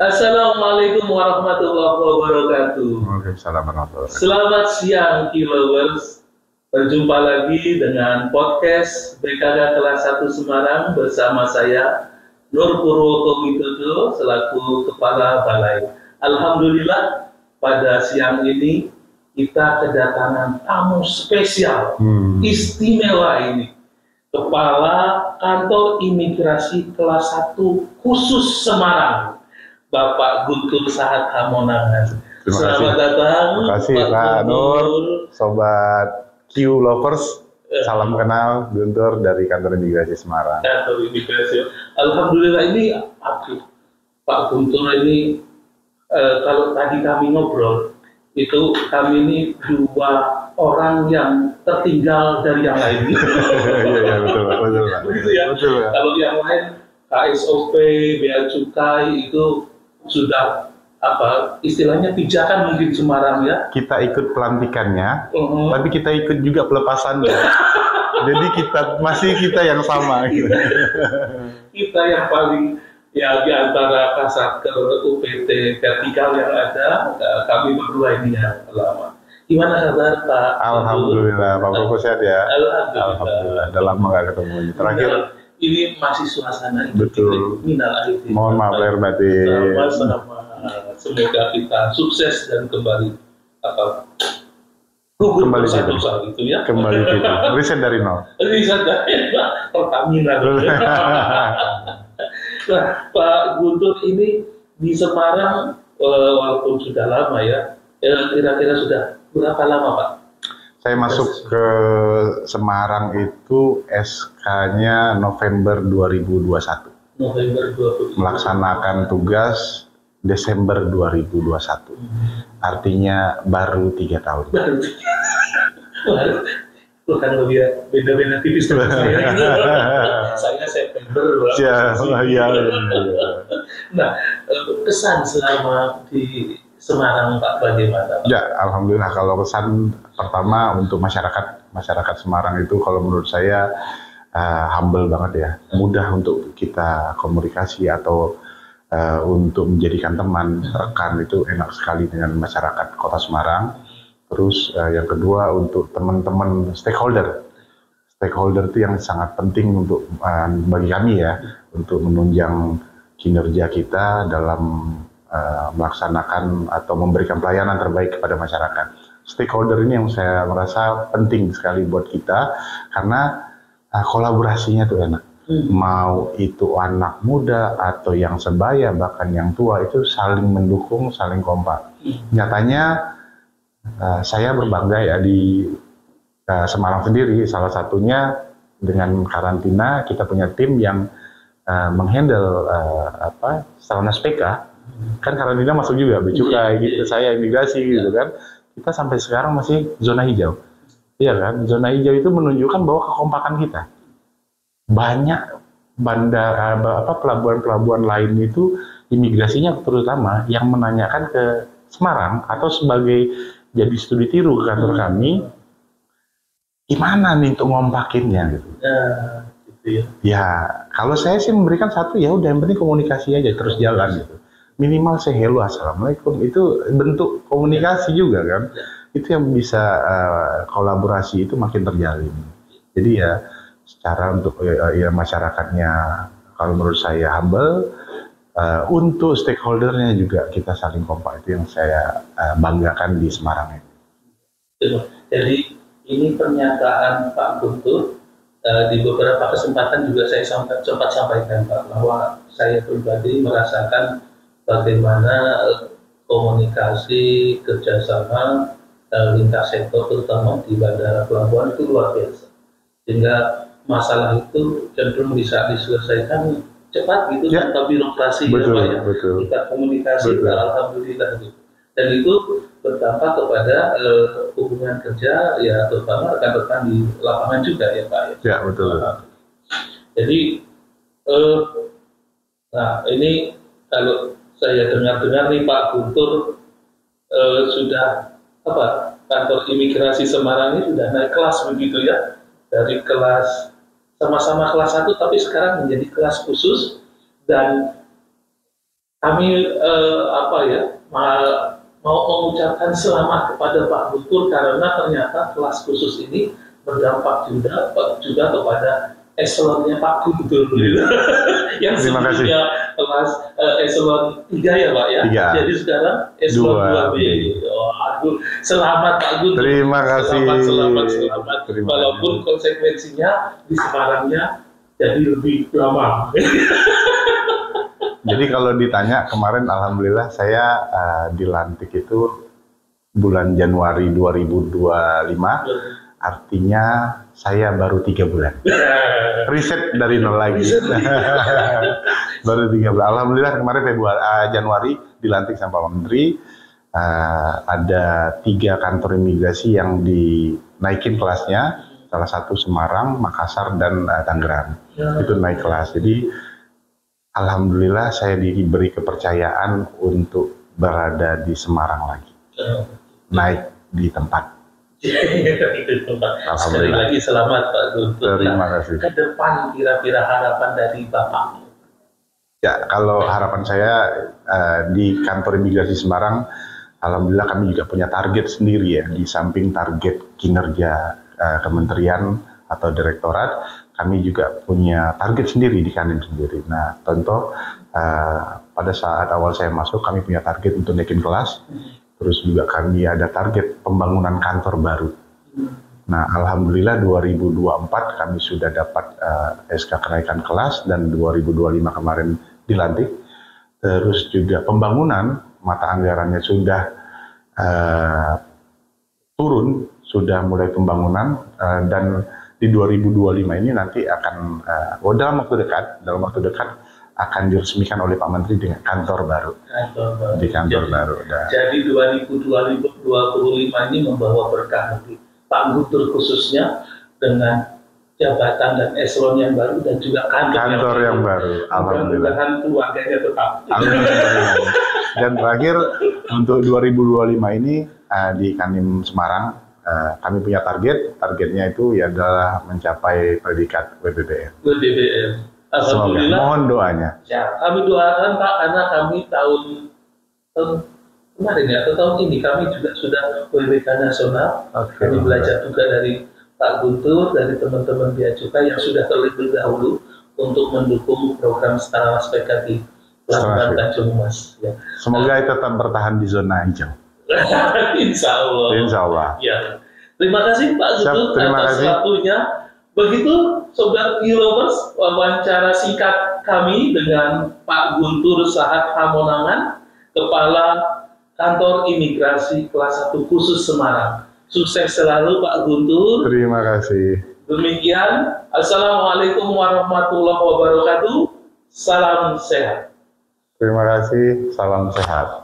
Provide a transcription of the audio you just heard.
Assalamualaikum warahmatullahi wabarakatuh. Waalaikumsalam warahmatullahi wabarakatuh. Selamat siang, Kilovers. Berjumpa lagi dengan podcast BKK kelas 1 Semarang bersama saya, Nur Purwoko Widodo, selaku Kepala Balai. Alhamdulillah, pada siang ini kita kedatangan tamu spesial, istimewa ini. Kepala Kantor Imigrasi kelas 1 khusus Semarang, Bapak Guntur Sahat Hamonangan. Selamat datang. Terima kasih Pak Nur, Sobat Q Lovers. Salam kenal, Guntur dari Kantor Imigrasi Semarang. Kantor Imigrasi. Alhamdulillah ini aktif. Pak Guntur ini, kalau tadi kami ngobrol, itu kami ini dua orang yang tertinggal dari yang lain. Iya betul Pak. Begitu ya. Betul ya. Kalau yang lain KSOP, Bea Cukai itu sudah istilahnya pijakan mungkin Semarang ya. Kita ikut pelantikannya, tapi kita ikut juga pelepasannya. Jadi kita yang sama. Gitu. Kita yang paling ya di antara Kasatker UPT vertikal yang ada, kami berdua ini yang lama. Gimana kabar Pak? Alhamdulillah, Pak Koko sehat ya. Alhamdulillah. Udah lama nggak ketemu. Terakhir. Ini masih suasana Betul. Minal aidin. Mohon maaf lahir batin. Semoga kita sukses dan kembali kembali satu-satu itu ya. Kembali gitu. Riset dari nol. Riset dari Pertamina. Nah, Pak Guntur ini di Semarang walaupun sudah lama ya, kira-kira sudah berapa lama Pak? Saya masuk ke Semarang itu SK-nya November 2021. November 2021. Melaksanakan tugas Desember 2021. Artinya baru 3 tahun. Bukan lebih beda-beda tipis dengan saya. Saya September. Ya. Nah, kesan selama di Semarang Pak bagaimana Pak? Ya, alhamdulillah kalau kesan pertama untuk masyarakat Semarang itu kalau menurut saya humble banget ya, mudah untuk kita komunikasi atau untuk menjadikan teman rekan itu enak sekali dengan masyarakat Kota Semarang. Terus yang kedua untuk teman-teman stakeholder itu yang sangat penting untuk bagi kami ya untuk menunjang kinerja kita dalam melaksanakan atau memberikan pelayanan terbaik kepada masyarakat. Stakeholder ini yang saya merasa penting sekali buat kita karena kolaborasinya tuh enak. Mau itu anak muda atau yang sebaya bahkan yang tua itu saling mendukung, saling kompak. Nyatanya saya berbangga ya di Semarang sendiri, salah satunya dengan karantina kita punya tim yang menghandle Sarana PK. Kan karantina masuk juga becukai gitu, saya imigrasi gitu kan. Kita sampai sekarang masih zona hijau. Iya kan? Zona hijau itu menunjukkan bahwa kekompakan kita. Banyak pelabuhan-pelabuhan lain itu imigrasinya terutama yang menanyakan ke Semarang atau sebagai jadi studi tiru ke kantor kami, gimana nih untuk ngompakinnya gitu. Gitu ya. Ya, kalau saya sih memberikan satu ya udah yang penting komunikasi aja terus jalan gitu. Minimal say hello, assalamualaikum, itu bentuk komunikasi juga kan. Itu yang bisa kolaborasi itu makin terjalin. Jadi ya secara untuk ya masyarakatnya kalau menurut saya humble, untuk stakeholdernya juga kita saling kompak, itu yang saya banggakan di Semarang ini. Jadi ini pernyataan Pak Guntur di beberapa kesempatan juga saya sempat sampaikan Pak bahwa saya pribadi merasakan bagaimana komunikasi kerjasama lintas sektor terutama di bandara pelabuhan itu luar biasa, sehingga masalah itu cenderung bisa diselesaikan cepat gitu ya. Tanpa birokrasi. Betul, ya, betul. Kita komunikasi alhamdulillah gitu. Dan itu berdampak kepada hubungan kerja ya terutama rekan-rekan di lapangan juga ya Pak ya. Ya betul. Jadi nah ini kalau saya dengar-dengar nih Pak Guntur sudah kantor imigrasi Semarang ini sudah naik kelas begitu ya, dari kelas sama-sama kelas 1 tapi sekarang menjadi kelas khusus, dan kami mau mengucapkan selamat kepada Pak Guntur karena ternyata kelas khusus ini berdampak juga kepada eselonnya Pak Guntur yang sebelumnya kelas eselon 3 ya Pak ya. 3. Jadi sekarang eselon 2B. Aduh, selamat Pak Guntur. Terima kasih. Selamat. Walaupun konsekuensinya di Semarangnya jadi lebih lama. Jadi kalau ditanya kemarin, alhamdulillah saya dilantik itu bulan Januari 2025, artinya saya baru 3 bulan. Riset dari nol lagi. Baru 3 bulan. Alhamdulillah kemarin Januari dilantik sama Pak Menteri. Ada 3 kantor imigrasi yang dinaikin kelasnya, salah satu Semarang, Makassar, dan Tangerang. Itu naik kelas. Jadi alhamdulillah saya diberi kepercayaan untuk berada di Semarang lagi, naik di tempat. Sekali lagi selamat Pak Guntur. Terima kasih. Ke depan kira-kira harapan dari Bapak? Ya, kalau harapan saya di kantor imigrasi Semarang, alhamdulillah kami juga punya target sendiri ya, di samping target kinerja kementerian atau direktorat. Kami juga punya target sendiri di Kadin sendiri. Nah, tentu pada saat awal saya masuk, kami punya target untuk naikin kelas. Terus juga kami ada target pembangunan kantor baru. Nah, alhamdulillah 2024 kami sudah dapat SK kenaikan kelas dan 2025 kemarin dilantik. Terus juga pembangunan mata anggarannya sudah turun, sudah mulai pembangunan dan di 2025 ini nanti akan dalam waktu dekat akan diresmikan oleh Pak Menteri dengan kantor baru. Di kantor baru. Jadi 2025 ini membawa berkah bagi Pak Guntur khususnya dengan jabatan dan eselon yang baru dan juga kantor yang baru. Alhamdulillah. Dan keluarganya tetap. Alhamdulillah. Dan terakhir untuk 2025 ini di Kadin Semarang kami punya targetnya itu ya adalah mencapai predikat WBBM. Alhamdulillah. Semoga, mohon doanya. Ya, kami doakan Pak, karena kami tahun kemarin ya, atau tahun ini kami juga sudah WBK nasional. Kami belajar juga dari Pak Guntur, dari teman-teman Bea Cukai yang sudah terlebih dahulu untuk mendukung program Setara SPK di Pelabuhan Tanjung Mas. Ya. Semoga tetap bertahan di zona hijau. Insya Allah. Ya. Terima kasih Pak Guntur atas waktunya. Begitu Sobat Lovers, wawancara singkat kami dengan Pak Guntur Sahat Hamonangan, Kepala Kantor Imigrasi Kelas 1 Khusus Semarang. Sukses selalu Pak Guntur. Terima kasih. Demikian, Assalamualaikum warahmatullahi wabarakatuh. Salam sehat. Terima kasih, salam sehat.